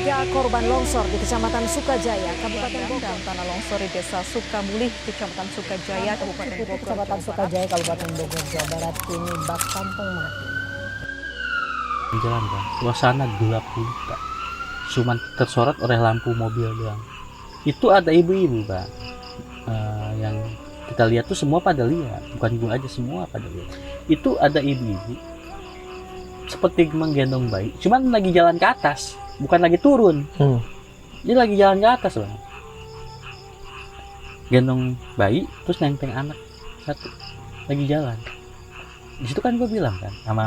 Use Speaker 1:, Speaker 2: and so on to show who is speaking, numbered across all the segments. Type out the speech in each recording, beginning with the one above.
Speaker 1: Keluarga korban longsor di Kecamatan Sukajaya, Kabupaten Bogor.
Speaker 2: Dan tanah longsor di Desa Sukamulih, Kecamatan Sukajaya, Kabupaten Bogor,
Speaker 1: Kecamatan Sukajaya, Kabupaten Bogor, Jawa Barat kini bak kampung mati.
Speaker 3: Jalan bang, suasana gelap gulita, cuman tersorot oleh lampu mobil doang. Itu ada ibu-ibu bang, yang kita lihat tuh semua pada lihat, bukan gua aja, semua pada lihat. Itu ada ibu-ibu seperti menggendong bayi, cuman lagi jalan ke atas, bukan lagi turun. Dia lagi jalan ke atas bang, gendong bayi terus nenteng anak satu, lagi jalan. Di situ kan gue bilang kan sama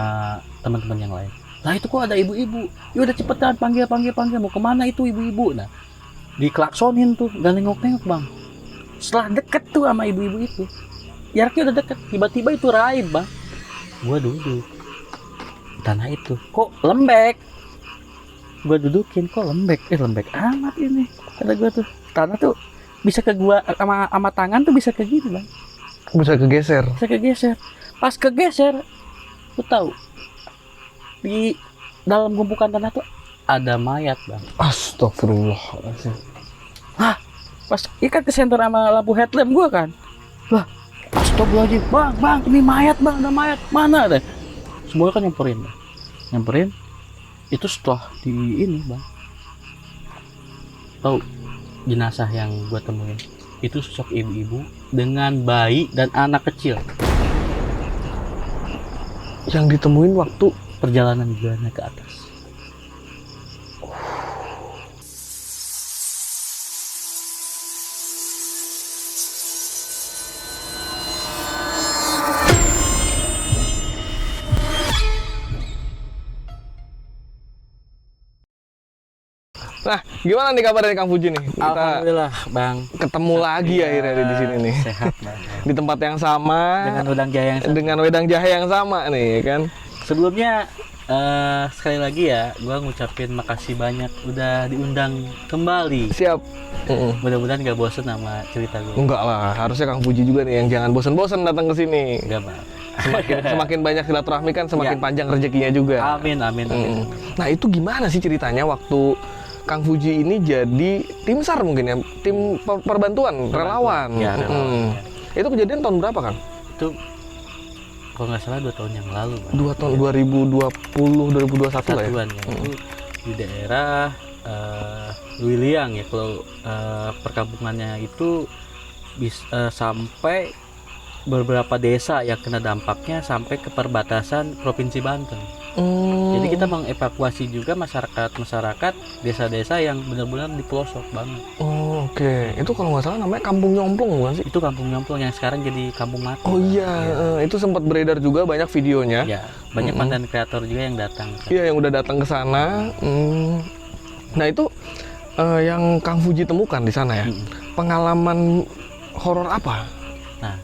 Speaker 3: teman-teman yang lain, lah itu kok ada ibu-ibu, ya udah cepetan panggil, mau kemana itu ibu-ibu. Nah diklaksonin tuh, gak nengok-nengok bang. Setelah deket tuh sama ibu-ibu itu, jaraknya udah deket, tiba-tiba itu raib bang. Gue duduk tanah itu, kok lembek. Gue dudukin, kok lembek, lembek amat ini, kata gue tuh. Tanah tuh bisa ke gua sama tangan tuh bisa ke gini bang,
Speaker 4: Bisa kegeser.
Speaker 3: bisa kegeser. Pas kegeser, lu tahu di dalam gumpukan tanah tuh ada mayat bang.
Speaker 4: Astagfirullahaladzim.
Speaker 3: Pas ikan kesenter sama lampu headlamp gua kan, lah astagfirullahaladzim, bang ini mayat bang, ada mayat, mana deh. Semua kan nyamperin. Itu setelah di ini bang, tahu jenazah yang gua temuin itu sosok ibu-ibu dengan bayi dan anak kecil.
Speaker 4: Yang ditemuin waktu
Speaker 3: Perjalanan jalannya ke atas.
Speaker 4: Nah, gimana nih kabar dari Kang Fuji nih? Kita
Speaker 3: Alhamdulillah bang,
Speaker 4: ketemu lagi akhirnya di sini nih.
Speaker 3: sehat bang.
Speaker 4: Di tempat yang sama
Speaker 3: Dengan udang jahe yang sama.
Speaker 4: dengan wedang jahe yang sama nih kan.
Speaker 3: Sebelumnya sekali lagi ya, gua ngucapin makasih banyak udah diundang kembali.
Speaker 4: Siap.
Speaker 3: Mudah-mudahan gak bosen sama cerita gue.
Speaker 4: Enggak lah, harusnya Kang Fuji juga nih yang jangan bosan-bosan datang ke sini.
Speaker 3: Enggak bang.
Speaker 4: Semakin banyak silaturahmi kan semakin
Speaker 3: Ya.
Speaker 4: panjang rezekinya juga.
Speaker 3: Amin.
Speaker 4: Nah, itu gimana sih ceritanya waktu Kang Fuji ini jadi tim SAR mungkin ya, tim perbantuan, relawan.
Speaker 3: Ya, relawan.
Speaker 4: Itu kejadian tahun berapa Kang?
Speaker 3: Itu kalau nggak salah 2 tahun yang lalu bang.
Speaker 4: 2 tahun 2020 2021 lah ya.
Speaker 3: Satuan ya. Itu di daerah Wiliang ya, kalau perkampungannya itu sampai beberapa desa yang kena dampaknya sampai ke perbatasan Provinsi Banten. Jadi kita mengevakuasi juga masyarakat desa-desa yang benar-benar di pelosok banget.
Speaker 4: Oh, oke. Itu kalau nggak salah namanya Kampung Nyomplong bukan sih?
Speaker 3: Itu kampung nyomplong yang sekarang jadi kampung mati.
Speaker 4: Oh
Speaker 3: Bang.
Speaker 4: iya, itu sempat beredar juga banyak videonya.
Speaker 3: Ya, banyak konten kreator juga yang datang.
Speaker 4: Iya, yang udah datang ke sana. Nah, itu yang Kang Fuji temukan di sana ya. Pengalaman horor apa?
Speaker 3: Nah,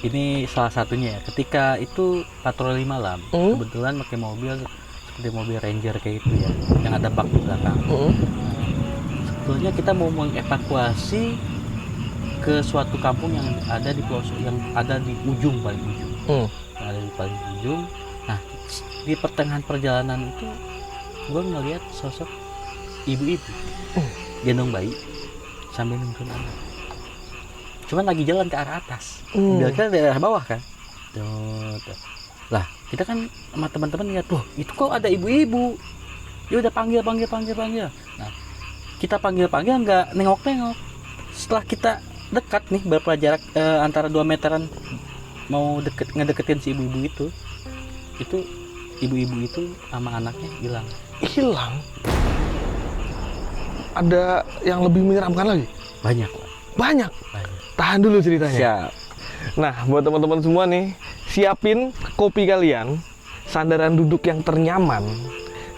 Speaker 3: ini salah satunya ya. Ketika itu patroli malam, kebetulan pakai mobil seperti mobil Ranger kayak itu ya, yang ada bak di belakang. Sebetulnya kita mau mengevakuasi ke suatu kampung yang ada di pelosok, yang ada di paling ujung. Yang ada di paling ujung. Nah, di pertengahan perjalanan itu, gue ngeliat sosok ibu-ibu gendong bayi sambil nuntun anak. Cuman lagi jalan ke arah atas. Kita dari arah bawah kan. Tuh. Lah, kita kan sama teman-teman lihat, tuh, itu kok ada ibu-ibu. Dia udah panggil. Nah, kita panggil nggak nengok-nengok. Setelah kita dekat nih, berapa jarak antara 2 meteran mau ngedeketin si ibu-ibu itu ibu-ibu itu sama anaknya hilang.
Speaker 4: Ada yang lebih menyeramkan lagi?
Speaker 3: Banyak lah.
Speaker 4: Banyak. Tahan dulu ceritanya.
Speaker 3: Siap.
Speaker 4: Nah, buat teman-teman semua nih, siapin kopi kalian, sandaran duduk yang ternyaman,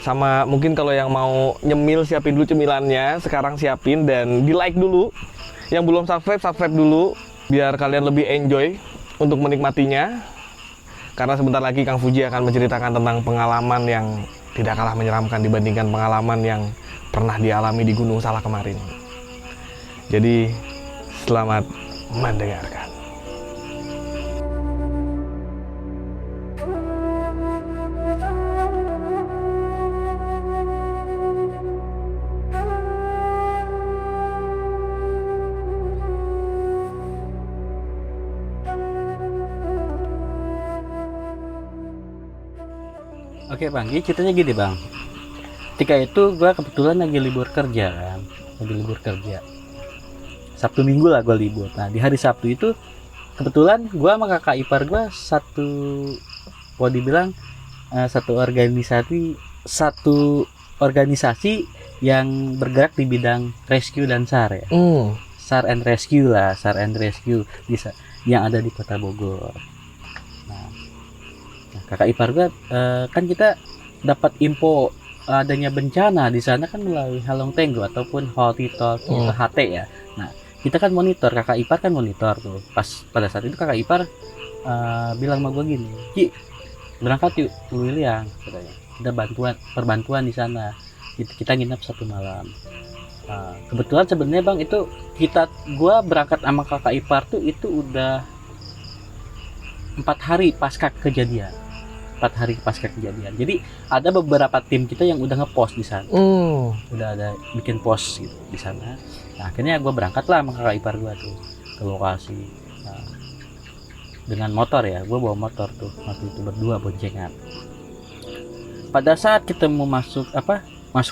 Speaker 4: sama mungkin kalau yang mau nyemil siapin dulu cemilannya, sekarang siapin dan di like dulu. Yang belum subscribe dulu, biar kalian lebih enjoy untuk menikmatinya. Karena sebentar lagi Kang Fuji akan menceritakan tentang pengalaman yang tidak kalah menyeramkan dibandingkan pengalaman yang pernah dialami di Gunung Salak kemarin. Jadi, selamat mendengarkan.
Speaker 3: Oke bang, jadi ceritanya gini bang. Ketika itu gue kebetulan lagi libur kerja kan, Sabtu Minggu lah gue libur. Nah di hari Sabtu itu kebetulan gue sama kakak ipar gue boleh dibilang satu organisasi yang bergerak di bidang rescue dan SAR ya. SAR and Rescue bisa yang ada di Kota Bogor. Nah kakak ipar gue kan kita dapat info adanya bencana di sana kan melalui Halong Tenggo ataupun Walkie Talkie atau HT ya. Nah kita kan monitor, kakak ipar kan monitor tuh. Pada saat itu kakak ipar bilang sama gue gini, Ki berangkat yuk ke Wiliang katanya. Ada perbantuan di sana. Kita nginap 1 malam. Kebetulan sebenarnya bang itu gue berangkat sama kakak ipar tuh itu udah 4 hari pasca kejadian. Jadi ada beberapa tim kita yang udah ngepost di sana. Udah ada bikin pos gitu di sana. Nah, akhirnya gue berangkat lah sama kakak ipar gue tuh ke lokasi. Nah, dengan motor ya, gue bawa motor tuh waktu itu berdua boncengan. Pada saat kita mau masuk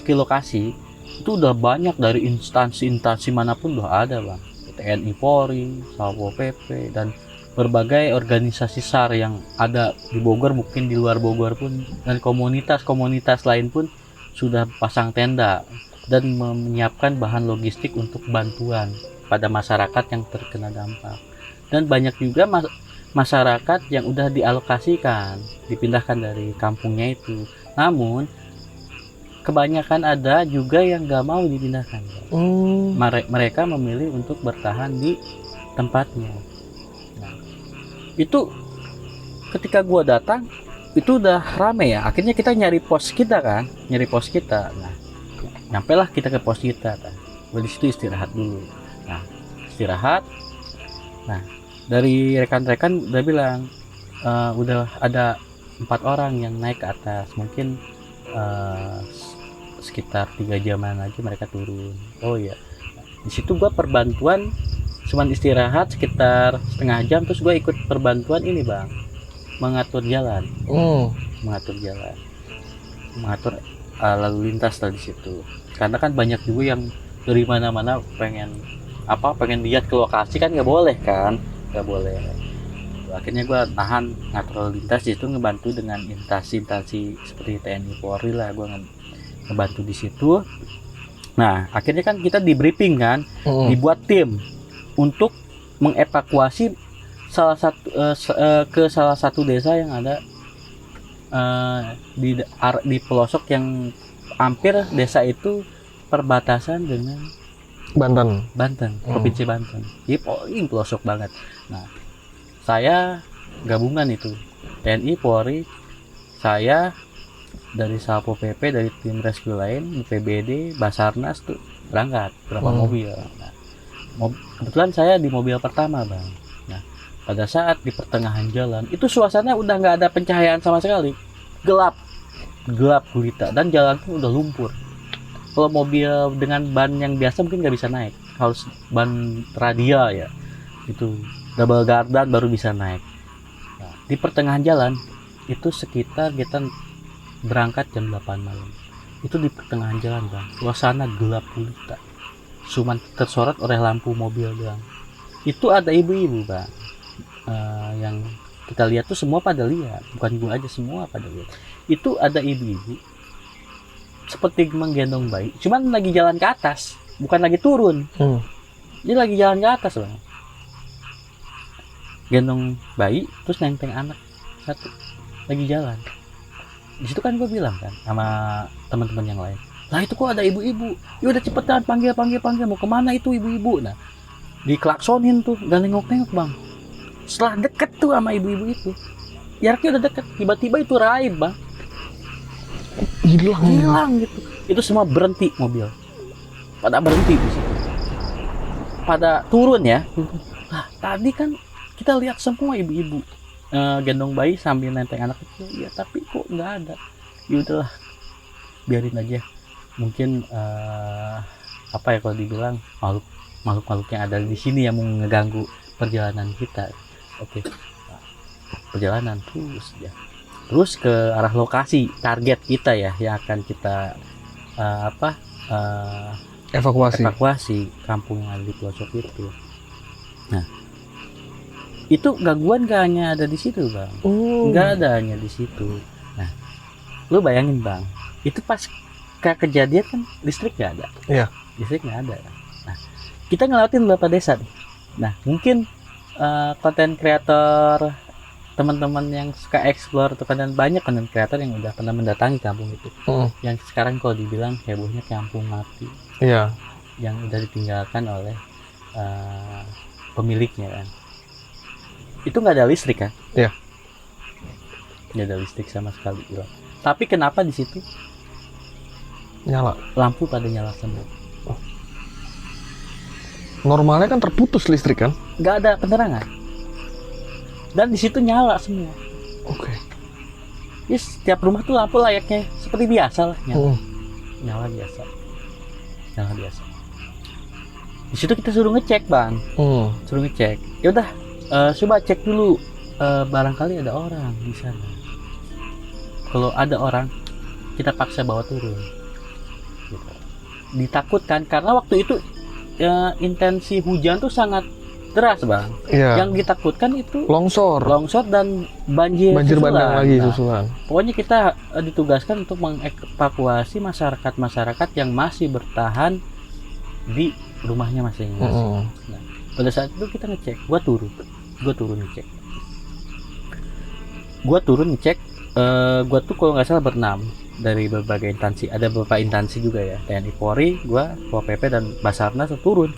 Speaker 3: ke lokasi, itu udah banyak dari instansi manapun udah ada bang. TNI Polri, Satpol PP dan berbagai organisasi SAR yang ada di Bogor, mungkin di luar Bogor pun, dan komunitas lain pun sudah pasang tenda dan menyiapkan bahan logistik untuk bantuan pada masyarakat yang terkena dampak. Dan banyak juga masyarakat yang udah dialokasikan, dipindahkan dari kampungnya itu. Namun kebanyakan ada juga yang gak mau dipindahkan. Mereka memilih untuk bertahan di tempatnya. Itu ketika gua datang itu udah rame ya, akhirnya kita nyari pos kita. Nah nyampailah kita ke pos kita kan. Gua di situ istirahat dulu. Nah dari rekan-rekan udah bilang udah ada 4 orang yang naik ke atas, mungkin sekitar 3 jaman lagi mereka turun. Oh iya, di situ gua perbantuan cuman istirahat sekitar setengah jam, terus gue ikut perbantuan ini bang, mengatur jalan, mengatur lalu lintas lah di situ. Karena kan banyak juga yang dari mana-mana pengen lihat ke lokasi kan nggak boleh. Akhirnya gue nahan ngatur lalu lintas di situ, ngebantu dengan instansi seperti TNI Polri lah, gue ngebantu di situ. Nah akhirnya kan kita di briefing kan, dibuat tim untuk mengevakuasi ke salah satu desa yang ada di pelosok yang hampir desa itu perbatasan dengan Banten, Provinsi Banten. Jadi paling pelosok banget. Nah, saya gabungan itu TNI, Polri, saya dari Satpol PP, dari tim rescue lain, BPBD, Basarnas tuh berangkat berapa mobil. Nah, kebetulan saya di mobil pertama bang. Nah pada saat di pertengahan jalan itu suasana udah nggak ada pencahayaan sama sekali, gelap gulita, dan jalan pun udah lumpur. Kalau mobil dengan ban yang biasa mungkin nggak bisa naik, harus ban radial ya, itu double gardan baru bisa naik. Nah, di pertengahan jalan itu sekitar kita berangkat jam 8 malam, itu di pertengahan jalan bang, suasana gelap gulita, cuman tersorot oleh lampu mobil doang. Itu ada ibu-ibu bang, yang kita lihat tuh semua pada lihat, bukan gua aja, semua pada lihat. Itu ada ibu-ibu seperti menggendong bayi, cuman lagi jalan ke atas, bukan lagi turun. Dia lagi jalan ke atas bang, gendong bayi terus nenteng anak satu, lagi jalan. Di situ kan gua bilang kan sama teman-teman yang lain, lah itu kok ada ibu-ibu, ya udah cepetan panggil, mau kemana itu ibu-ibu. Nah diklaksonin tuh, gak nengok-nengok bang. Setelah deket tuh sama ibu-ibu itu, jaraknya udah deket, tiba-tiba itu raib bang, hilang gitu. Itu semua berhenti, mobil pada berhenti di situ, pada turun ya. Nah tadi kan kita lihat semua ibu-ibu gendong bayi sambil nenteng anak kecil, ya tapi kok nggak ada. Ya udahlah, biarin aja. Mungkin kalau dibilang makhluk yang ada di sini yang mau ngeganggu perjalanan kita. Oke. Perjalanan terus ya. terus ke arah lokasi target kita ya yang akan kita evakuasi kampung yang ada di pelosok itu. Nah, itu gangguan gak hanya ada di situ bang, nggak ada hanya di situ. Nah, lu bayangin bang, itu pas kejadian kan listrik nggak ada.
Speaker 4: Iya.
Speaker 3: Listrik nggak ada. Nah, kita ngelewatin beberapa desa nih. Nah, mungkin konten kreator, teman-teman yang suka explore, atau banyak konten kreator yang udah pernah mendatangi kampung itu. Yang sekarang kalau dibilang hebohnya kampung mati.
Speaker 4: Iya.
Speaker 3: Yang udah ditinggalkan oleh pemiliknya kan. Itu nggak ada listrik kan?
Speaker 4: Iya.
Speaker 3: Nggak ada listrik sama sekali. Tapi kenapa di situ
Speaker 4: nyala?
Speaker 3: Lampu pada nyala semua.
Speaker 4: Normalnya kan terputus listrik kan?
Speaker 3: Nggak ada penerangan. Dan di situ nyala semua.
Speaker 4: Oke.
Speaker 3: Ya, setiap rumah tuh lampu layaknya seperti biasa lah, nyala. Nyala biasa. Di situ kita suruh ngecek bang. Suruh ngecek. Ya udah, coba cek dulu. Barangkali ada orang di sana. Kalau ada orang, kita paksa bawa turun. Gitu. Ditakutkan karena waktu itu intensi hujan tuh sangat deras bang.
Speaker 4: Iya.
Speaker 3: Yang ditakutkan itu
Speaker 4: longsor
Speaker 3: dan banjir
Speaker 4: bandang lagi
Speaker 3: Nah,
Speaker 4: susulan.
Speaker 3: pokoknya kita ditugaskan untuk mengevakuasi masyarakat yang masih bertahan di rumahnya masing-masing. Nah, pada saat itu kita ngecek, gua turun ngecek. Gua tuh kalau nggak salah berenam dari berbagai instansi, ada beberapa instansi juga ya, TNI Polri, gua Pol PP dan Basarnas kita turun.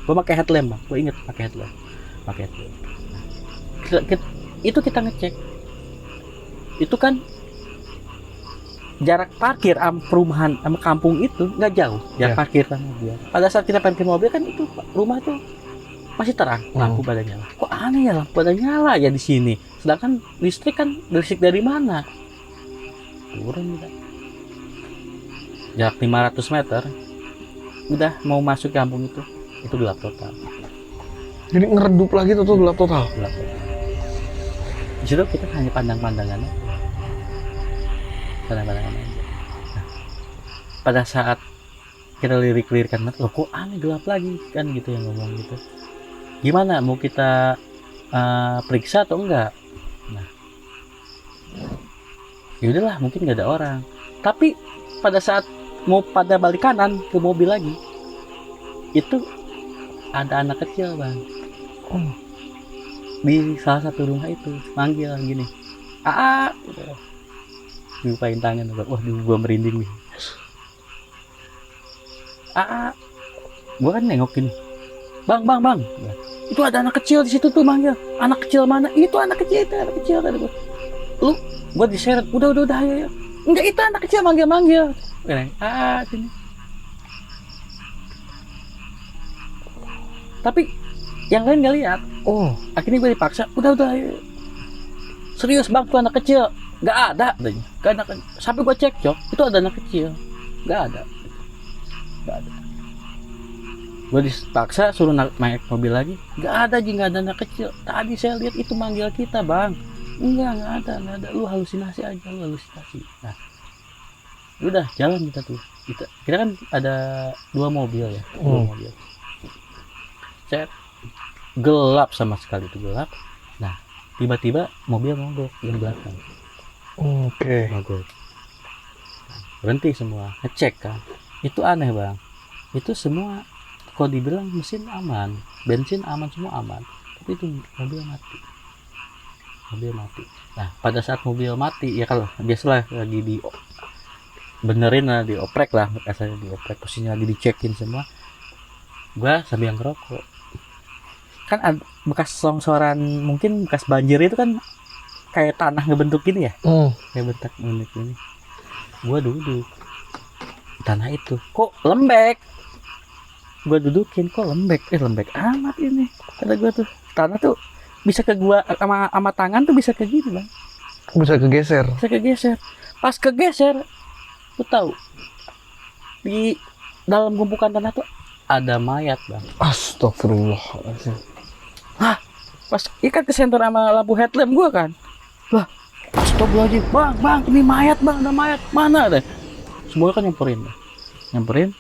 Speaker 3: Gua pakai headlamp bang, gua inget pakai headlamp. Nah, itu kita ngecek. Itu kan jarak parkir perumahan sama kampung itu nggak jauh, jarak parkir sama mobil. Pada saat kita parkir mobil kan itu rumah tuh masih terang, lampu pada nyala. Kok aneh ya lampu pada nyala ya di sini, sedangkan listrik dari mana? Turun kita. Jarak 500 meter udah mau masuk kampung itu gelap total.
Speaker 4: Jadi ngeredup lagi tuh gelap total.
Speaker 3: Di situ kita hanya pandang-pandangan aja. Nah, pada saat kita lirik-lirikan, loh kok aneh gelap lagi kan gitu yang ngomong gitu. Gimana mau kita periksa atau enggak? Nah, ya udahlah mungkin nggak ada orang. Tapi pada saat mau pada balik kanan ke mobil lagi, itu ada anak kecil bang. Di salah satu rumah itu manggil gini, diupain tangan, wah gua merinding nih. Gua kan nengok gini, bang, itu ada anak kecil di situ tuh manggil. Anak kecil mana? Itu anak kecil kata gua. Lu, gua diseret, udah ayo. Enggak, itu anak kecil manggil. Sini. Tapi yang lain nggak lihat. Akhirnya gue dipaksa. Udah ayo. Serius bang, tuh anak kecil. Nggak ada. Sampai gue cek itu ada anak kecil. Nggak ada. Gue dipaksa suruh naik mobil lagi. Nggak ada anak kecil. Tadi saya lihat itu manggil kita bang. Nggak ada. Lu halusinasi aja, Nah, udah jalan kita tuh. Kita kan ada 2 mobil ya. 2 mobil. Saya gelap sama sekali, itu gelap. Nah, tiba-tiba mobil mogok yang belakang. Mogok. Berhenti semua, ngecek kan. Itu aneh bang. Itu semua kalau dibilang mesin aman, bensin aman, semua aman. Tapi itu mobil mati. Nah, pada saat mobil mati, ya kalau biasalah lagi benerin lah, dioprek lah, biasanya dioprek, posisinya lagi dicekin semua. Gua sambil ngerokok. Kan bekas longsoran, mungkin bekas banjir itu kan kayak tanah ngebentuk gini ya. Kayak bentuk ini. Gua duduk tanah itu, kok lembek. Gua dudukin, kok lembek amat ini. Kata gua tuh, tanah tuh bisa ke gua sama tangan tuh bisa ke gini bang.
Speaker 4: Bisa kegeser. Pas kegeser, lu tahu di dalam tumpukan tanah tuh ada mayat bang.
Speaker 1: Astagfirullahaladzim.
Speaker 3: Pas ikan kesentor sama lampu headlamp gua kan. Lah, astagfirullahaladzim, bang, ini mayat bang, ada mayat, mana deh? Semua kan nyamperin,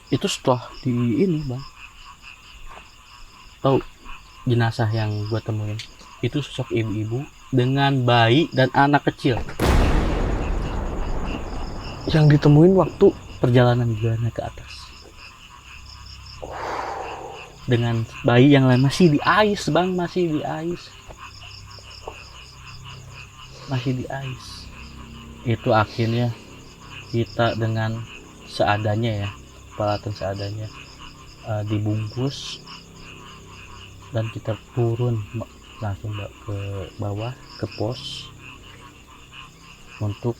Speaker 3: itu setelah di ini bang, tahu jenazah yang gua temuin, itu sosok ibu-ibu dengan bayi dan anak kecil.
Speaker 4: Yang ditemuin waktu
Speaker 3: Perjalanan gua naik ke atas. Dengan bayi yang lain masih di ais bang, masih di ais. Itu akhirnya kita dengan seadanya ya, peralatan seadanya, dibungkus dan kita turun langsung ke bawah ke pos untuk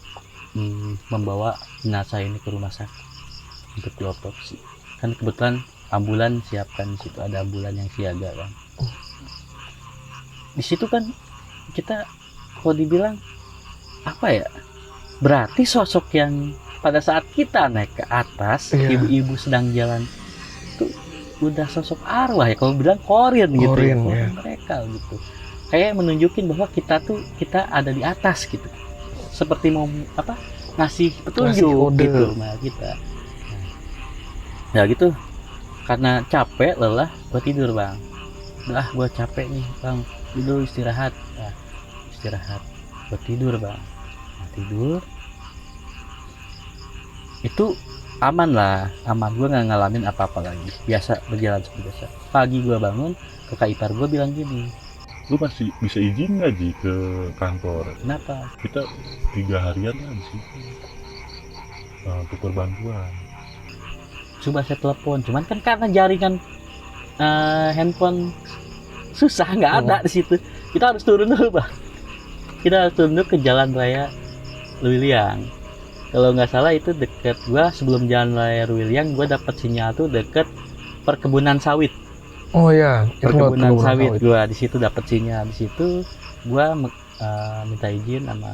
Speaker 3: membawa jenazah ini ke rumah sakit untuk diotopsi. Kan kebetulan ambulan siapkan, di situ ada ambulan yang siaga kan. Di situ kan kita kalau dibilang apa ya, berarti sosok yang pada saat kita naik ke atas, ibu-ibu sedang jalan itu udah sosok arwah ya, kalau bilang korin gitu ya. Mereka gitu kayak menunjukin bahwa kita ada di atas gitu, seperti mau apa, ngasih petunjuk gitu sama kita. Ya gitu, karena capek lelah gue tidur bang. Gue capek nih bang, tidur istirahat. Gue tidur bang. Tidur itu aman, gue nggak ngalamin apa-apa lagi, biasa berjalan seperti biasa. Pagi gue bangun, kakak ipar gue bilang gini,
Speaker 5: lu masih bisa izin nggak Ji ke kantor?
Speaker 3: Kenapa?
Speaker 5: Kita 3 harian lah di situ tukar bantuan.
Speaker 3: Coba saya telepon, cuman kan karena jaringan handphone susah, nggak ada di situ. Kita harus turun dulu bang. Kita harus turun dulu ke Jalan Raya Luiliang. Kalau nggak salah itu deket gua, sebelum Jalan Raya Luiliang gua dapat sinyal tuh deket perkebunan sawit.
Speaker 4: Oh ya,
Speaker 3: perkebunan sawit. Gua di situ dapat sinyal. Di situ gua minta izin sama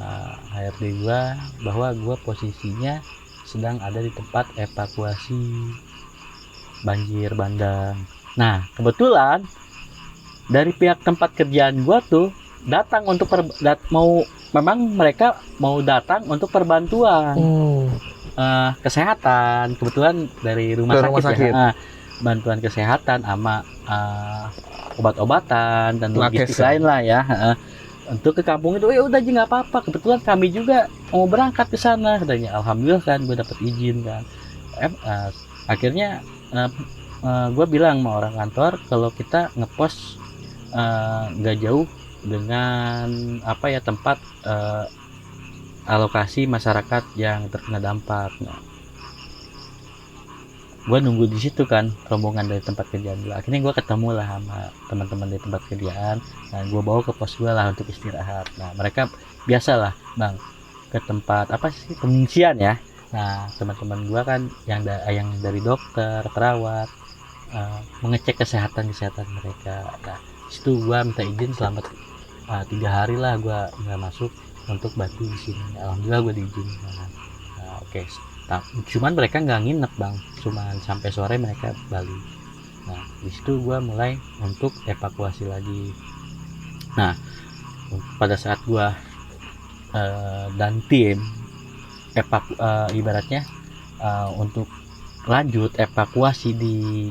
Speaker 3: HRD gua bahwa gua posisinya sedang ada di tempat evakuasi banjir bandang. Nah, kebetulan dari pihak tempat kerjaan gua tuh datang untuk memang mereka mau datang untuk perbantuan kesehatan. Kebetulan dari rumah sakit. Ya, bantuan kesehatan sama obat-obatan dan logistik lain lah ya. Untuk ke kampung itu ya udah aja nggak apa-apa. Kebetulan kami juga mau berangkat ke sana katanya. Alhamdulillah kan gue dapat izin kan. Akhirnya gue bilang sama orang kantor kalau kita ngepos nggak jauh dengan apa ya, tempat alokasi masyarakat yang terkena dampak. Gue nunggu di situ kan, rombongan dari tempat kerjaan gue. Akhirnya gue ketemu lah sama teman-teman dari tempat kerjaan. Nah, gue bawa ke pos gue lah untuk istirahat. Nah, mereka biasa lah bang ke tempat apa sih, pengungsian ya. Nah, teman-teman gue kan yang dari dokter, perawat, mengecek kesehatan mereka. Nah, situ gue minta izin selama 3 hari lah gue nggak masuk untuk bantu di sini. Alhamdulillah gue diizinkan. Nah, oke. Cuman mereka nggak nginep bang, cuman sampai sore mereka balik. Nah, di situ gue mulai untuk evakuasi lagi. Nah, pada saat gue dan tim ibaratnya untuk lanjut evakuasi di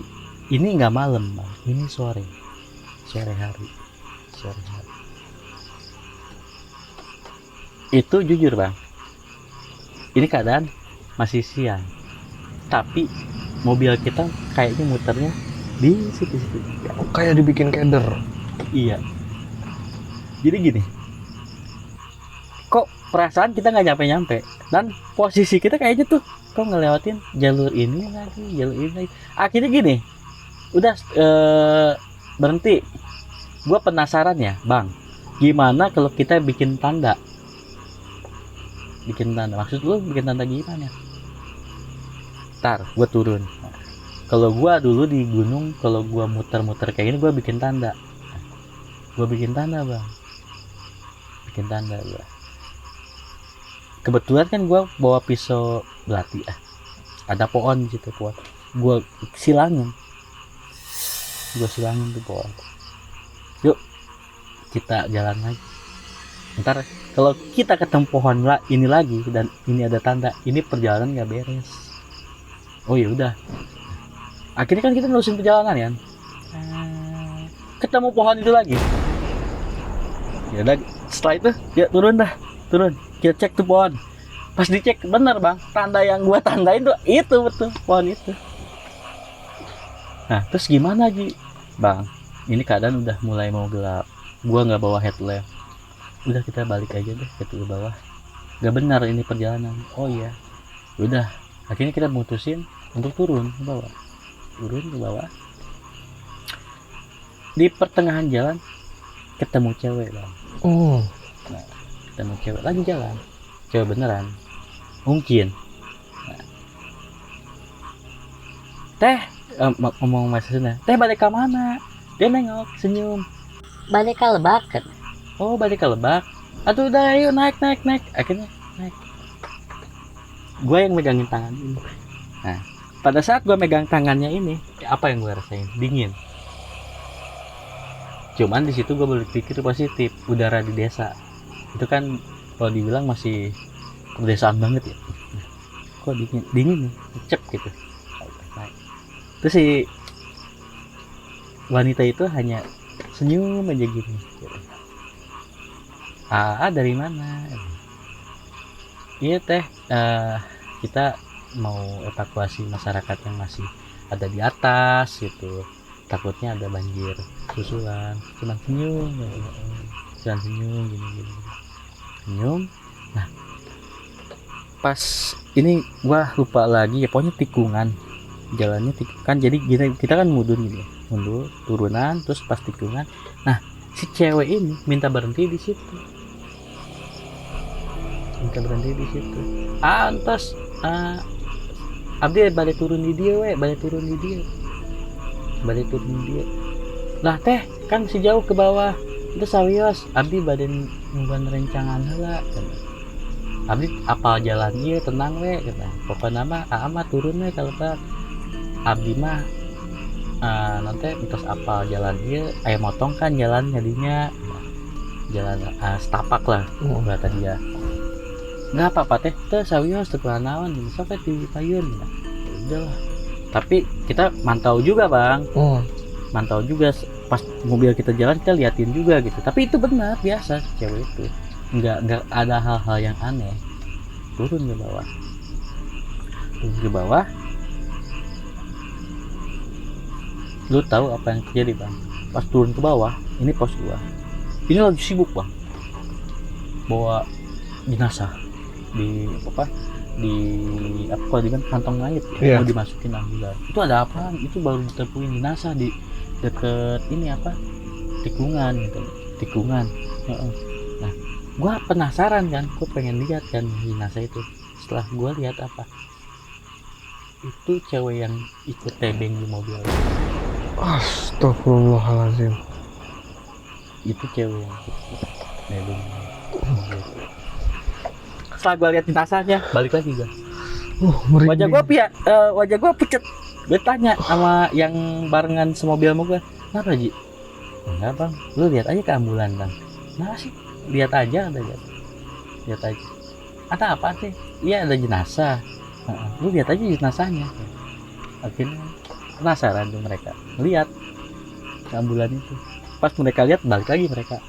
Speaker 3: ini nggak malam bang, ini sore hari. Itu jujur bang, ini keadaan masih siang, tapi mobil kita kayaknya muternya di situ.
Speaker 4: Kayak dibikin keder.
Speaker 3: Iya. Jadi gini, kok perasaan kita nggak nyampe dan posisi kita kayaknya tuh kok ngelewatin jalur ini lagi. Akhirnya gini, udah berhenti. Gue penasaran ya bang, gimana kalau kita bikin tanda? Maksud lu bikin tanda gimana? Ntar gue turun. Kalau gue dulu di gunung, kalau gue muter-muter kayak gini, gue bikin tanda. Bang. Bikin tanda gue. Kebetulan kan gue bawa pisau belati. Ada pohon di situ, pohon. Gue silangin tuh pohon. Yuk kita jalan lagi. Ntar kalau kita ketemu pohon ini lagi dan ini ada tanda ini perjalanan nggak beres. Oh ya udah. Akhirnya kan kita nerusin perjalanan ya. Ketemu pohon itu lagi. Ya udah, setelah itu ya turun. Kita cek tuh pohon. Pas dicek bener bang, tanda yang gua tandain tuh itu betul pohon itu. Nah terus gimana Ji? Bang, ini keadaan udah mulai mau gelap. Gua nggak bawa headlamp. Udah kita balik aja deh ke bawah. Gak benar ini perjalanan. Oh iya. Udah. Akhirnya kita mutusin untuk turun ke bawah. Di pertengahan jalan ketemu cewek bang. Nah, ketemu cewek lagi jalan. Cewek beneran. Mungkin. Nah. Teh, ngomong bahasa Sunda. Teh balik ke mana? Dia nengok, senyum.
Speaker 1: Balik ke Lebak kan.
Speaker 3: Oh balik ke Lebak. Aduh udah ayo naik. Akhirnya naik. Gue yang megangin tangan ini. Nah pada saat gue megang tangannya ini, apa yang gue rasain? Dingin. Cuman di situ gue berpikir positif. Udara di desa itu kan kalau dibilang masih pedesaan banget ya. Kok dingin nih, cep gitu. Terus si wanita itu hanya senyum aja gini. Dari mana? Iya teh, kita mau evakuasi masyarakat yang masih ada di atas gitu. Takutnya ada banjir susulan. Cuman senyum gini. Senyum. Nah, pas ini gua lupa lagi ya, pokoknya tikungan. Jalannya kan jadi kita kan mundur gitu ya. Mundur, turunan, terus pas tikungan. Nah, si cewek ini minta berhenti di situ. Terus abdi balik turun di dia. Lah teh kan si jauh ke bawah itu sawios abdi badan ngumpan rencangan heula. Abdi apal jalan ieu tenang we kata. Pokokna mah mah turun we kalau Pak. Abdi mah nanti mitos apal jalan ieu aya motong kan jalan jadinya jalan setapak lah kata dia. Nggak apa-apa teh sawios teu naon sok di payun. Udahlah. Tapi kita mantau juga bang. Mantau juga pas mobil kita jalan kita liatin juga gitu. Tapi itu benar biasa cewek itu. Nggak ada hal-hal yang aneh. Turun ke bawah. Lu tahu apa yang terjadi bang? Pas turun ke bawah, ini pos gua. Ini lagi sibuk bang. Bawa jenazah di kalau dibilang kantong mayat mau dimasukin ambulan. Itu ada apa? Itu baru ditemuin jenazah di deket ini tikungan gitu. Nah gua penasaran kan, gua pengen lihat kan jenazah itu. Setelah gua lihat itu cewek yang ikut tebeng di mobil.
Speaker 4: Astagfirullahaladzim.
Speaker 3: Itu cewek yang ikut tebeng di mobil. Setelah gue lihat jenazahnya balik lagi gue. Wajah gue pucat. Gue tanya sama yang barengan semobil sama gue, kenapa Ji? Enggak bang, lu lihat aja ke ambulan bang. Nah sih, lihat aja. Ada apa sih? Iya ada jenazah. Lu lihat aja jenazahnya. Akhirnya penasaran tuh mereka lihat ke ambulan itu. Pas mereka lihat balik lagi mereka.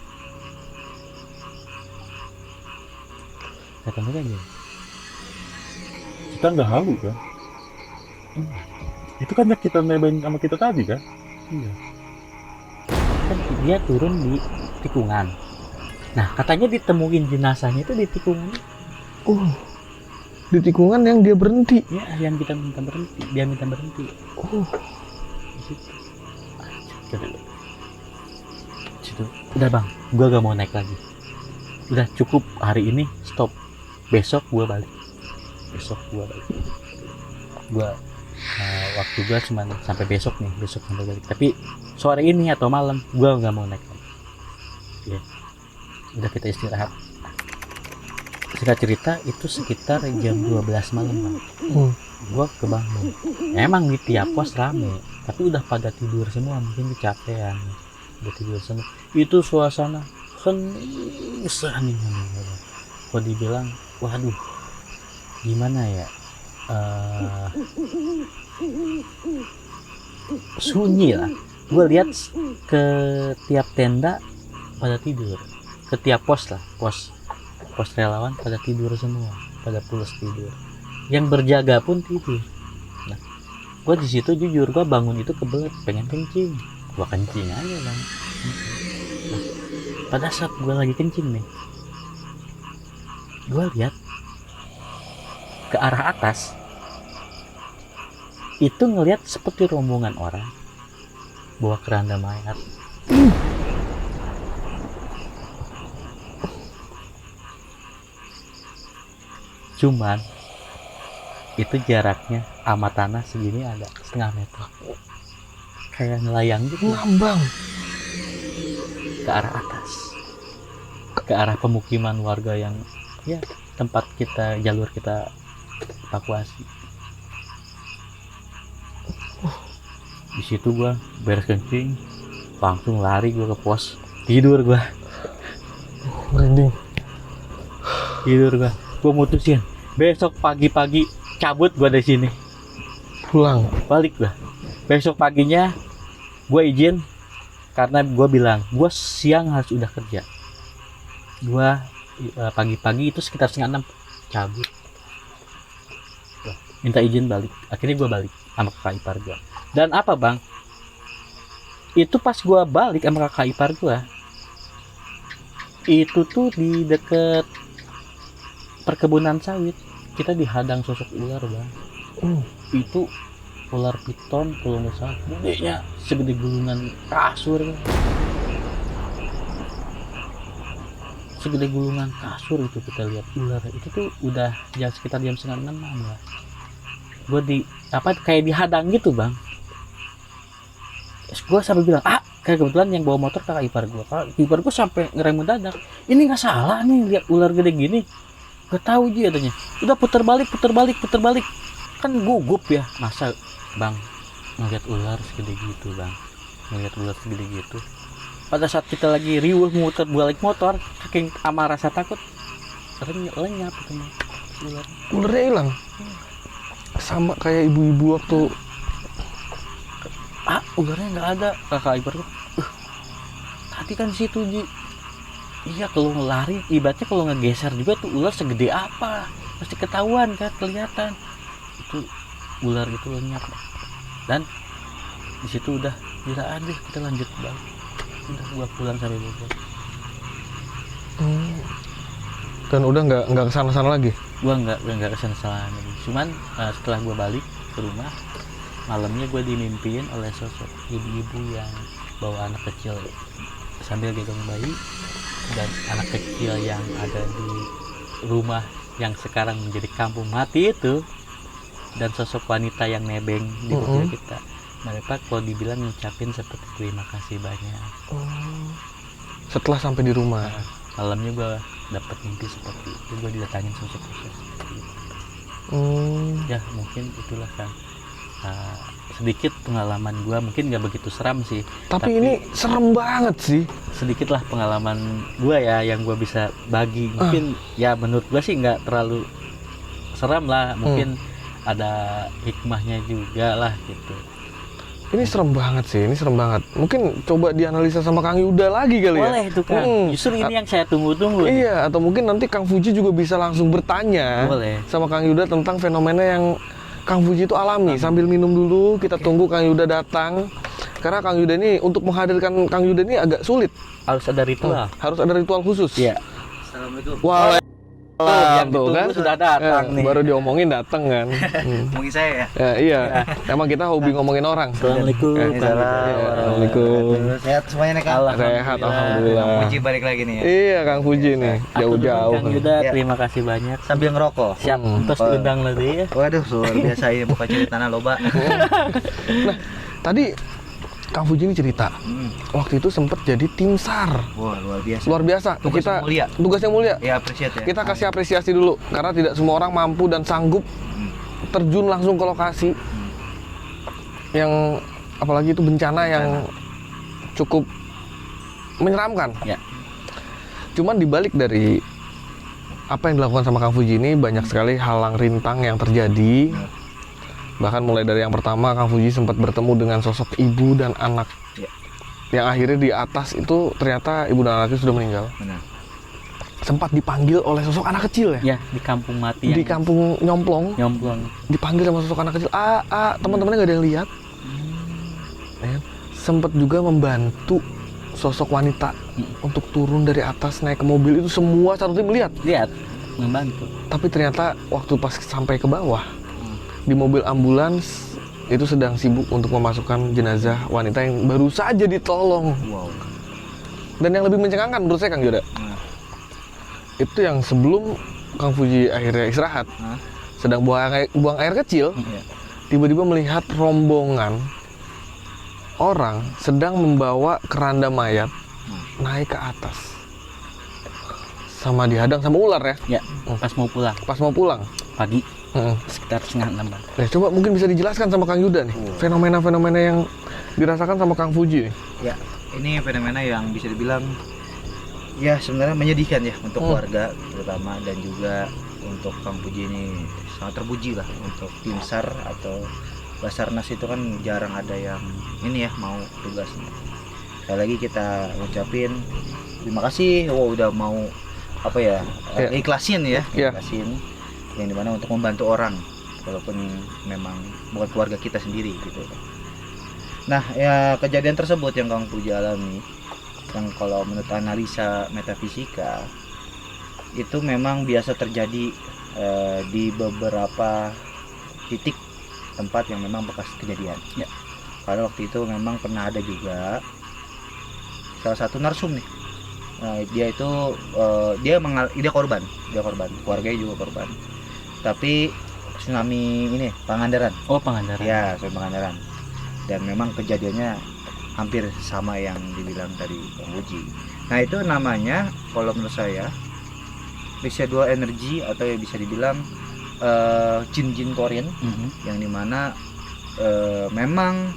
Speaker 3: Kata mereka aja.
Speaker 5: Kita nggak halu kan? Itu kan yang kita nebeng sama kita tadi kan?
Speaker 3: Iya. Kan dia turun di tikungan. Nah katanya ditemuin jenazahnya itu di tikungan.
Speaker 4: Di tikungan yang dia berhenti.
Speaker 3: Ya yang kita minta berhenti. Dia minta berhenti. Situ. Udah bang, gua gak mau naik lagi. Udah cukup hari ini stop. Besok gua balik. Waktu gua cuma sampai besok sampai balik. Tapi sore ini atau malam gua nggak mau naik lagi. Ya. Udah kita istirahat. Singkat cerita itu sekitar jam 12 malam bang. Gua kebangun. Emang di tiap pos rame, tapi udah pada tidur semua, mungkin kecapean. Udah tidur semua. Itu suasana susah nih. Kok dibilang, waduh, gimana ya? Sunyi lah. Gue lihat ke tiap tenda pada tidur, ke tiap pos relawan pada tidur semua, pada pulas tidur. Yang berjaga pun tidur. Nah, gue di situ jujur, gue bangun itu kebelet, pengen kencing. Gue kencing aja bang. Nah, pada saat gue lagi kencing nih, gue lihat ke arah atas, itu ngelihat seperti rombongan orang bawa keranda mayat. Cuman itu jaraknya sama tanah segini ada setengah meter, kayak ngelayang gitu
Speaker 4: ngambang
Speaker 3: ke arah atas, ke arah pemukiman warga yang ya tempat kita, jalur kita evakuasi. Di situ gua beres kencing, langsung lari gua ke pos, tidur gua.
Speaker 4: merinding.
Speaker 3: Tidur gua mutusin besok pagi-pagi cabut gua dari sini,
Speaker 4: Pulang.
Speaker 3: balik gua. Besok paginya gua izin, karena gua bilang gua siang harus udah kerja. Gua pagi-pagi itu sekitar 5:30 cabut, minta izin balik. Akhirnya gua balik sama kakak ipar gua. Dan apa bang, itu pas gua balik sama kakak ipar gua, itu tuh di deket perkebunan sawit, kita dihadang sosok ular bang. Itu ular piton kalau nggak salah, gedenya segede gulungan kasur bang. Segede gulungan kasur itu kita lihat ular. Itu tuh udah sekitar jam 5:30 lah. Gue kayak dihadang gitu bang. Gue sampai bilang, kayak kebetulan yang bawa motor kakak ipar gue. Kakak ipar gue sampai ngerem mendadak. Ini nggak salah nih lihat ular gede gini. Gak tahu aja katanya. Udah putar balik. Kan gugup ya. Masa bang ngeliat ular segede gitu bang. Pada saat kita lagi riuh muter balik motor, saking sama rasa takut, lenyap itu ular.
Speaker 4: Ularnya hilang. Sama kayak ibu-ibu waktu
Speaker 3: ularnya nggak ada. Kakak ipar tuh tadi kan situ Ji. Iya, kalau lari ibaratnya kalau ngegeser juga tuh ular segede apa pasti ketahuan kan, kelihatan itu ular itu lenyap. Dan di situ udah gila aja, kita lanjut bang. Udah gua pulang sampai Bogor.
Speaker 4: Dan udah nggak kesana-sana lagi.
Speaker 3: Gua nggak kesana lagi. Cuman setelah gua balik ke rumah, malamnya gue dimimpiin oleh sosok ibu-ibu yang bawa anak kecil sambil gendong bayi, dan anak kecil yang ada di rumah yang sekarang menjadi kampung mati itu, dan sosok wanita yang nebeng di mobil kita. Mereka kalau dibilang ngucapin seperti terima kasih banyak.
Speaker 4: Setelah sampai di rumah.
Speaker 3: Malamnya gue dapet mimpi seperti itu, gue didatangin sosok-sosok seperti itu. Ya mungkin itulah kan sedikit pengalaman gue, mungkin nggak begitu seram sih,
Speaker 4: tapi ini serem banget sih.
Speaker 3: Sedikit lah pengalaman gue ya yang gue bisa bagi. Mungkin ya menurut gue sih nggak terlalu seram lah, mungkin ada hikmahnya juga lah gitu.
Speaker 4: Ini serem banget sih, ini serem banget. Mungkin coba dianalisa sama Kang Yuda lagi kali ya.
Speaker 3: Boleh itu kan. Justru ini yang saya tunggu-tunggu.
Speaker 4: Iya, atau mungkin nanti Kang Fuji juga bisa langsung bertanya sama Kang Yuda tentang fenomena yang Kang Fuji itu alami. Sambil minum dulu, kita tunggu Kang Yuda datang. Karena Kang Yuda ini, untuk menghadirkan Kang Yuda ini agak sulit.
Speaker 3: Harus ada ritual.
Speaker 4: Harus ada ritual khusus.
Speaker 3: Iya.
Speaker 4: Assalamualaikum.
Speaker 3: Yang
Speaker 4: tuh kan
Speaker 3: sudah datang nih.
Speaker 4: Baru diomongin datang kan.
Speaker 6: Ngomongin saya ya?
Speaker 4: Iya. Emang kita hobi ngomongin orang.
Speaker 3: Assalamualaikum.
Speaker 4: Assalamualaikum.
Speaker 6: Sehat semuanya nih Kang?
Speaker 4: Sehat, alhamdulillah.
Speaker 6: Kang Fuji balik lagi nih ya?
Speaker 4: Iya, Kang Fuji nih. Jauh-jauh.
Speaker 3: Kang Yuda, terima kasih banyak.
Speaker 6: Sambil ngerokok?
Speaker 3: Siap, terus diundang lagi ya.
Speaker 6: Waduh, luar biasa ya, buka cerita tanah loba.
Speaker 4: Nah, tadi Kang Fuji ini cerita, waktu itu sempat jadi tim SAR.
Speaker 6: Wah, luar biasa.
Speaker 4: Luar biasa.
Speaker 6: Tugas yang mulia.
Speaker 4: Tugas yang mulia.
Speaker 6: Ya, appreciate ya.
Speaker 4: Kita kasih apresiasi dulu, karena tidak semua orang mampu dan sanggup terjun langsung ke lokasi yang apalagi itu bencana yang cukup menyeramkan.
Speaker 3: Ya.
Speaker 4: Cuman dibalik dari apa yang dilakukan sama Kang Fuji ini, banyak sekali halang rintang yang terjadi. Bahkan mulai dari yang pertama, Kang Fuji sempat bertemu dengan sosok ibu dan anak.
Speaker 6: Ya.
Speaker 4: Yang akhirnya di atas itu ternyata ibu dan anaknya sudah meninggal.
Speaker 6: Benar.
Speaker 4: Sempat dipanggil oleh sosok anak kecil ya?
Speaker 3: Ya, di kampung mati
Speaker 4: Di kampung Nyomplong,
Speaker 3: Nyomplong.
Speaker 4: dipanggil sama sosok anak kecil. Teman-temannya nggak ada yang lihat. Ya. Sempat juga membantu sosok wanita untuk turun dari atas naik ke mobil, itu semua satu tim lihat.
Speaker 3: Lihat, membantu.
Speaker 4: Tapi ternyata waktu pas sampai ke bawah, di mobil ambulans itu sedang sibuk untuk memasukkan jenazah wanita yang baru saja ditolong.
Speaker 6: Wow.
Speaker 4: Dan yang lebih mencengangkan menurut saya, Kang Yoda, itu yang sebelum Kang Fuji akhirnya istirahat, sedang buang air kecil,
Speaker 6: Iya.
Speaker 4: tiba-tiba melihat rombongan orang sedang membawa keranda mayat naik ke atas, sama dihadang sama ular ya.
Speaker 3: Ya, pas mau pulang
Speaker 4: Pas mau pulang.
Speaker 3: pagi sekitar 5:30.
Speaker 4: Nah, coba mungkin bisa dijelaskan sama Kang Yuda nih, fenomena-fenomena yang dirasakan sama Kang Fuji nih.
Speaker 6: Ya, ini fenomena yang bisa dibilang ya sebenarnya menyedihkan ya untuk keluarga terutama, dan juga untuk Kang Fuji ini sangat terpuji lah untuk tim SAR atau Basarnas itu kan jarang ada yang ini ya mau tugasnya. Sekali lagi kita ucapin terima kasih, udah mau apa ya, ikhlasin ya, ikhlasin yang dimana untuk membantu orang walaupun memang bukan keluarga kita sendiri gitu. Nah ya, kejadian tersebut yang Kang Fuji alami, yang kalau menurut analisa metafisika itu memang biasa terjadi di beberapa titik tempat yang memang bekas kejadian. Ya. Karena waktu itu memang pernah ada juga salah satu narsum nih. Dia itu dia korban, keluarganya juga korban. Tapi tsunami ini Pangandaran.
Speaker 3: Oh, Pangandaran.
Speaker 6: Ya, tsunami Pangandaran. Dan memang kejadiannya hampir sama yang dibilang tadi Bang Uji. Nah, itu namanya kalau menurut saya residual energi, atau ya bisa dibilang jin-jin Korean, yang dimana memang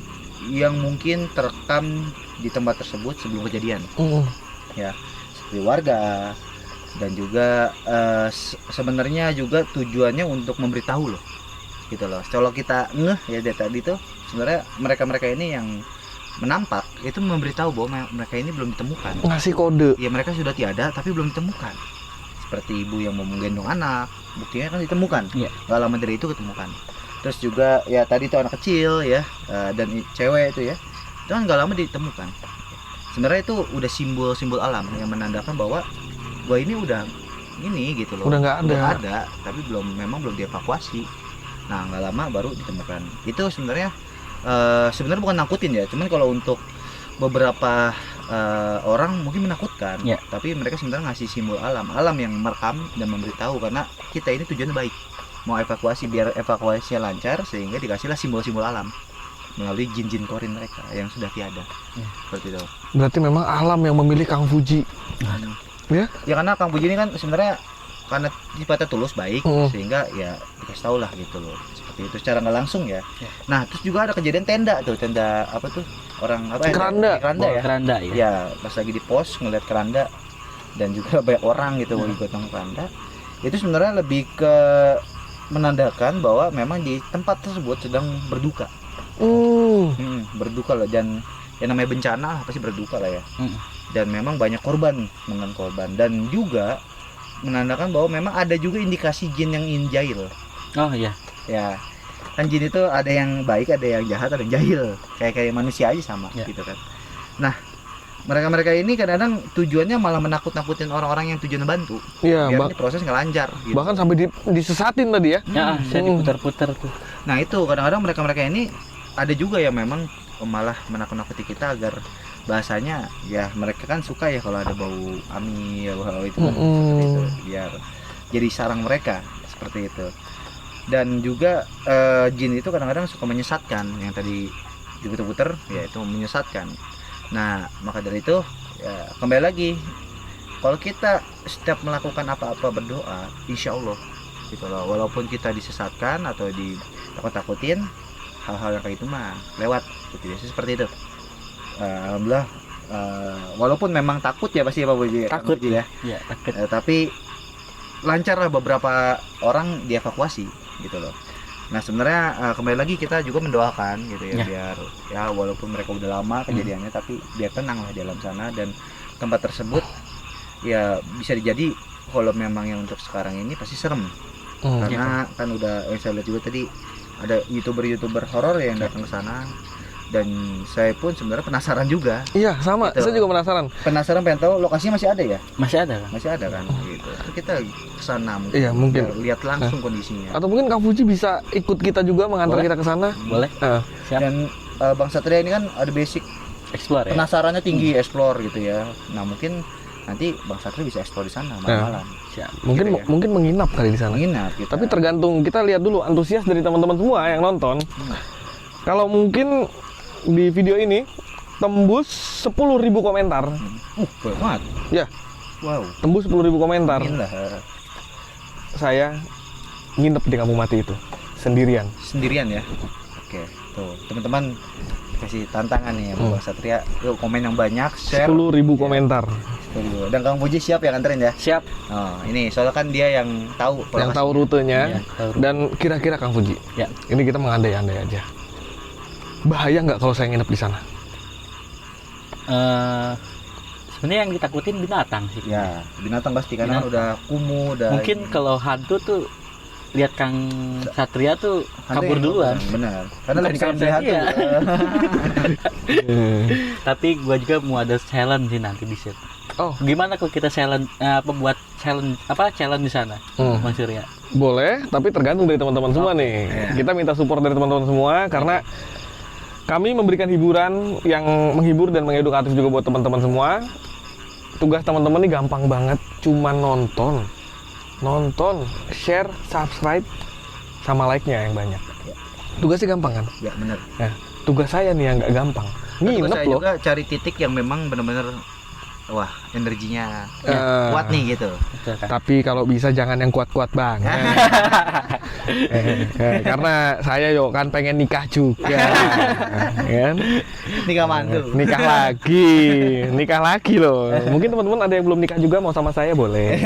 Speaker 6: yang mungkin terekam di tempat tersebut sebelum kejadian. Ya, seperti warga, dan juga sebenarnya juga tujuannya untuk memberitahu loh, gitu loh. Kalau kita ngeh ya dari tadi tuh, sebenarnya mereka ini yang menampak itu memberitahu bahwa mereka ini belum ditemukan.
Speaker 4: Ngasih kode.
Speaker 6: Ya, mereka sudah tiada tapi belum ditemukan. Seperti ibu yang mau menggendong anak, buktinya kan ditemukan. Gak lama dari itu ketemukan. Terus juga ya tadi itu anak kecil ya, dan cewek itu ya, itu kan gak lama ditemukan. Sebenarnya itu udah simbol-simbol alam yang menandakan bahwa ini udah ini gitu loh.
Speaker 4: Udah nggak ada.
Speaker 6: Udah ada, tapi memang belum dievakuasi. Nah, nggak lama baru ditemukan. Itu sebenarnya bukan nakutin ya, cuman kalau untuk beberapa orang mungkin menakutkan, tapi mereka sebenarnya ngasih simbol alam yang merekam dan memberitahu, karena kita ini tujuannya baik, mau evakuasi, biar evakuasinya lancar, sehingga dikasihlah simbol-simbol alam melalui jin-jin Korin mereka yang sudah tiada. Seperti itu.
Speaker 4: Berarti memang alam yang memilih Kang Fuji. Ya
Speaker 6: karena Kang Fuji ini kan sebenarnya karena sifatnya tulus baik, sehingga ya dikasih tahu lah gitu loh, seperti itu secara nggak langsung ya. Nah, terus juga ada kejadian tenda apa tuh, orang apa
Speaker 4: keranda
Speaker 6: ya,
Speaker 3: keranda
Speaker 6: ya pas lagi di pos ngeliat keranda, dan juga banyak orang gitu mau ikut keranda. Itu sebenarnya lebih ke menandakan bahwa memang di tempat tersebut sedang berduka. Berduka lah, dan yang namanya bencana pasti berduka lah ya. Dan memang banyak korban, dan juga menandakan bahwa memang ada juga indikasi jin yang ingin jahil.
Speaker 3: Oh iya.
Speaker 6: Ya, kan jin itu ada yang baik, ada yang jahat, ada yang jahil. Kayak manusia aja sama gitu kan. Nah, mereka ini kadang-kadang tujuannya malah menakut-nakutin orang-orang yang tujuannya bantu.
Speaker 4: Iya,
Speaker 6: biar ini proses nggak lancar. Gitu.
Speaker 4: Bahkan sampai disesatin tadi ya.
Speaker 3: Saya diputar-putar tuh.
Speaker 6: Nah, itu kadang-kadang mereka ini ada juga yang memang malah menakut-nakuti kita, agar bahasanya ya mereka kan suka ya kalau ada bau amil, bau itu, seperti itu, biar jadi sarang mereka seperti itu. Dan juga jin itu kadang-kadang suka menyesatkan, yang tadi diputer-puter ya itu menyesatkan. Nah, maka dari itu ya kembali lagi, kalau kita setiap melakukan apa-apa berdoa, insya Allah gitu loh, walaupun kita disesatkan atau ditakut-takutin, hal-hal yang kayak itu mah lewat gitu ya, seperti itu. Alhamdulillah walaupun memang takut ya pasti ya Pak Puji.
Speaker 3: Takut.
Speaker 6: Puji ya.
Speaker 3: Ya, takut.
Speaker 6: Tapi lancar lah, beberapa orang dievakuasi gitu loh. Nah sebenarnya kembali lagi kita juga mendoakan gitu ya,
Speaker 3: Ya.
Speaker 6: biar ya walaupun mereka udah lama kejadiannya tapi biar tenang lah di dalam sana, dan tempat tersebut ya bisa dijadi kalau memang yang untuk sekarang ini pasti serem. Karena kan udah yang saya lihat juga tadi ada youtuber horor yang datang ke sana, dan saya pun sebenarnya penasaran juga.
Speaker 4: Iya, sama.
Speaker 6: Gitu.
Speaker 4: Saya juga penasaran.
Speaker 6: Pengen tahu lokasinya masih ada ya?
Speaker 3: Masih ada kan?
Speaker 6: Masih ada kan? Gitu. Terus kita ke sana mungkin.
Speaker 4: Iya, mungkin.
Speaker 6: Biar lihat langsung kondisinya.
Speaker 4: Atau mungkin Kang Fuji bisa ikut kita juga mengantar
Speaker 3: Boleh.
Speaker 4: kita ke sana.
Speaker 3: Boleh. Siap.
Speaker 6: Dan Bang Satria ini kan ada basic
Speaker 3: Explore ya.
Speaker 6: penasarannya tinggi, explore gitu ya. Nah mungkin nanti Bang Satria bisa explore di sana malam-malam.
Speaker 3: Siap.
Speaker 4: Mungkin
Speaker 6: Gitu ya.
Speaker 4: mungkin menginap kali di sana.
Speaker 6: Menginap gitu.
Speaker 4: Tapi tergantung, kita lihat dulu antusias dari teman-teman semua yang nonton. Kalau mungkin di video ini tembus 10.000 komentar.
Speaker 6: banyak banget.
Speaker 4: Ya,
Speaker 6: Wow.
Speaker 4: tembus 10.000 komentar.
Speaker 6: Amin lah.
Speaker 4: Saya nginep di kampung mati itu sendirian.
Speaker 6: Sendirian ya. Oke, tuh teman-teman kasih tantangan nih ya Bang Satria. Yuk komen yang banyak, share.
Speaker 4: 10.000 komentar.
Speaker 6: Dan Kang Puji siap ya nganterin ya.
Speaker 3: Siap.
Speaker 6: Oh, ini soalnya kan dia yang tahu
Speaker 4: Yang tahu rutenya.
Speaker 3: Iya, tahu rute.
Speaker 4: Dan kira-kira Kang Fuji,
Speaker 3: Ya.
Speaker 4: ini kita mengandai-andai aja. Bahaya nggak kalau saya nginep di sana?
Speaker 3: Sebenarnya yang ditakutin binatang sih.
Speaker 6: Ya, binatang pasti karena kan
Speaker 3: Binatang.
Speaker 6: udah kumuh, udah
Speaker 3: Mungkin kalau hantu tuh lihat Kang Satria tuh
Speaker 6: hantu
Speaker 3: kabur
Speaker 6: yang-
Speaker 3: duluan.
Speaker 6: Benar. Karena
Speaker 3: Untuk
Speaker 6: lagi kan
Speaker 3: sunset,
Speaker 6: hantu.
Speaker 3: iya. Tapi gua juga mau ada challenge sih nanti di situ.
Speaker 4: Oh,
Speaker 3: Gimana kalau kita challenge buat challenge di sana, Mas Surya?
Speaker 4: boleh, tapi tergantung dari teman-teman semua nih.
Speaker 6: Iya.
Speaker 4: Kita minta support dari teman-teman semua karena kami memberikan hiburan yang menghibur dan mengedukatif juga buat teman-teman semua. Tugas teman-teman ini gampang banget, cuma nonton, share, subscribe, sama like-nya yang banyak. Tugasnya gampang kan?
Speaker 6: Ya, benar.
Speaker 4: Nah, tugas saya nih yang nggak gampang.
Speaker 6: Terus
Speaker 4: Nginep
Speaker 6: saya
Speaker 4: loh.
Speaker 6: juga cari titik yang memang benar-benar wah, energinya
Speaker 4: Eh,
Speaker 6: kuat nih gitu.
Speaker 3: Betul kan?
Speaker 4: Tapi kalau bisa jangan yang kuat-kuat banget. Karena saya yo kan pengen nikah juga. Kan?
Speaker 6: Nikah mantu.
Speaker 4: Nikah lagi loh. Mungkin teman-teman ada yang belum nikah juga mau sama saya boleh.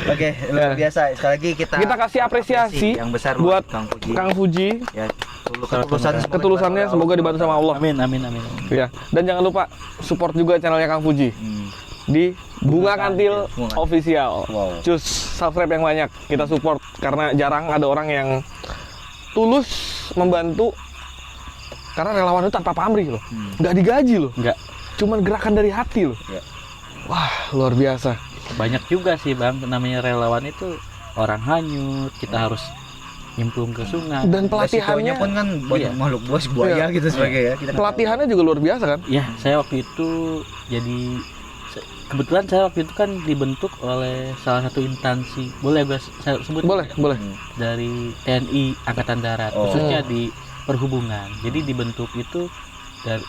Speaker 6: Oke, luar biasa. Sekali lagi kita
Speaker 4: Kasih apresiasi
Speaker 6: yang besar
Speaker 4: buat
Speaker 6: Kang Puji.
Speaker 4: Kang Fuji,
Speaker 6: Ya,
Speaker 4: ketulusannya semoga dibantu sama Allah.
Speaker 3: Amin, amin, amin.
Speaker 4: Ya, dan jangan lupa support juga channelnya Kang Fuji di Bunga Kantil
Speaker 6: Bunga.
Speaker 4: Official.
Speaker 6: Wow.
Speaker 4: Cus subscribe yang banyak, kita support karena jarang ada orang yang tulus membantu, karena relawan itu tanpa pamrih loh, nggak digaji loh,
Speaker 3: Enggak,
Speaker 4: cuman gerakan dari hati loh.
Speaker 6: Ya.
Speaker 4: Wah, luar biasa.
Speaker 3: banyak juga sih Bang, namanya relawan itu orang hanyut, kita harus nyemplung ke sungai.
Speaker 4: Dan
Speaker 6: Resikonya
Speaker 4: pelatihannya
Speaker 6: pun kan banyak
Speaker 3: Iya.
Speaker 6: makhluk buas, buaya gitu sebagai ya. Kita
Speaker 4: pelatihannya juga luar biasa kan?
Speaker 3: Ya, saya waktu itu jadi kebetulan saya waktu itu kan dibentuk oleh salah satu instansi, boleh gue saya sebut?
Speaker 4: Boleh.
Speaker 3: Dari TNI Angkatan Darat,
Speaker 6: Oh.
Speaker 3: khususnya di perhubungan. Jadi dibentuk itu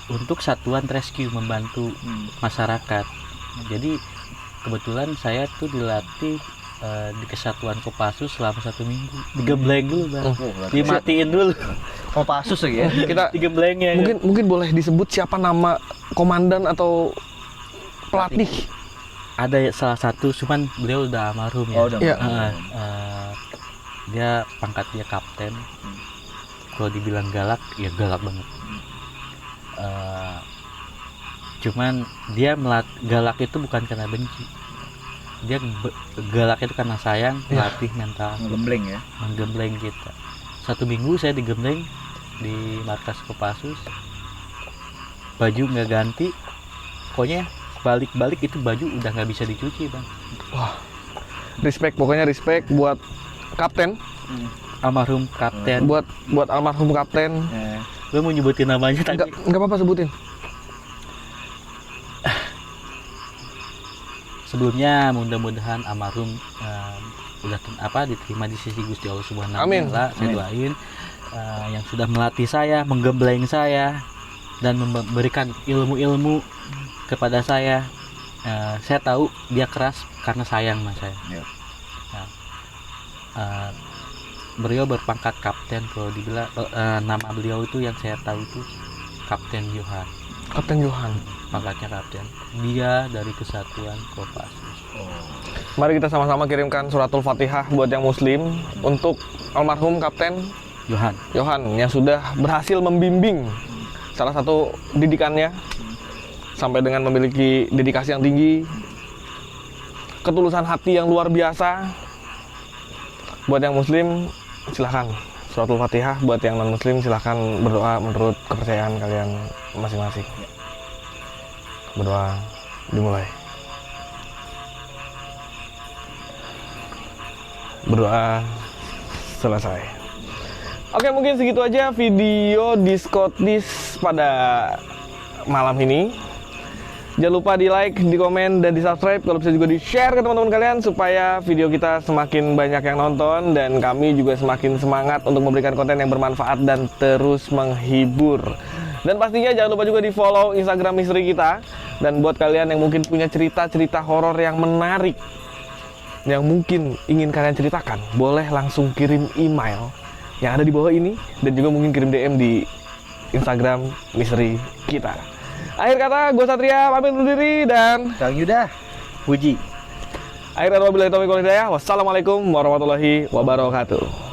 Speaker 3: untuk satuan rescue membantu masyarakat. Jadi kebetulan saya tuh dilatih di kesatuan Kopassus selama 1 minggu. Digembleng dulu Bang, dimatiin dulu
Speaker 6: Kopassus lagi ya.
Speaker 4: Kita
Speaker 3: digemblengnya.
Speaker 4: mungkin boleh disebut siapa nama komandan atau pelatih?
Speaker 3: Ada salah satu, cuman beliau udah almarhum ya.
Speaker 6: Oh, udah.
Speaker 4: Iya.
Speaker 3: Dia pangkat dia kapten. Kalau dibilang galak, ya galak banget. Cuman dia galak itu bukan karena benci. Dia galak itu karena sayang, melatih mental,
Speaker 6: Gembleng ya.
Speaker 3: menggembleng kita. 1 minggu saya digembleng di markas Kopassus. Baju nggak ganti, pokoknya balik-balik itu baju udah nggak bisa dicuci Bang.
Speaker 4: Wah, pokoknya respect buat kapten,
Speaker 3: Almarhum kapten.
Speaker 4: buat almarhum kapten.
Speaker 3: Gue mau nyebutin namanya tadi.
Speaker 4: Nggak apa-apa sebutin.
Speaker 3: Sebelumnya mudah-mudahan almarhum udah diterima di sisi Gusti Allah Subhanahu wa
Speaker 4: Amin.
Speaker 3: Ta'ala. Saya doain yang sudah melatih saya, menggembleng saya, dan memberikan ilmu-ilmu kepada saya. Saya tahu dia keras karena sayang sama saya.
Speaker 6: Ya.
Speaker 3: Beliau berpangkat kapten. Kalau dibilang nama beliau itu yang saya tahu itu Kapten Johan.
Speaker 4: Kapten Johan.
Speaker 3: Pangkatnya kapten. Dia dari Kesatuan Kopassus.
Speaker 4: Mari kita sama-sama kirimkan suratul Fatihah buat yang muslim untuk almarhum Kapten Johan yang sudah berhasil membimbing salah satu didikannya sampai dengan memiliki dedikasi yang tinggi, ketulusan hati yang luar biasa. Buat yang muslim silahkan suratul Fatihah, buat yang non muslim silahkan berdoa menurut kepercayaan kalian masing-masing. Berdoa dimulai. Berdoa selesai. Oke, mungkin segitu aja video Diskotis pada malam ini. Jangan lupa di like, di komen, dan di subscribe. Kalau bisa juga di share ke teman-teman kalian supaya video kita semakin banyak yang nonton dan kami juga semakin semangat untuk memberikan konten yang bermanfaat dan terus menghibur. Dan pastinya jangan lupa juga di follow Instagram misteri kita. Dan buat kalian yang mungkin punya cerita-cerita horor yang menarik yang mungkin ingin kalian ceritakan, boleh langsung kirim email yang ada di bawah ini dan juga mungkin kirim DM di Instagram misteri kita. Akhir kata, gue Satria pamit undur diri dan
Speaker 6: Kang Yuda, Puji.
Speaker 4: akhir kata wabillahi taufiq wal hidayah. Wassalamualaikum warahmatullahi wabarakatuh.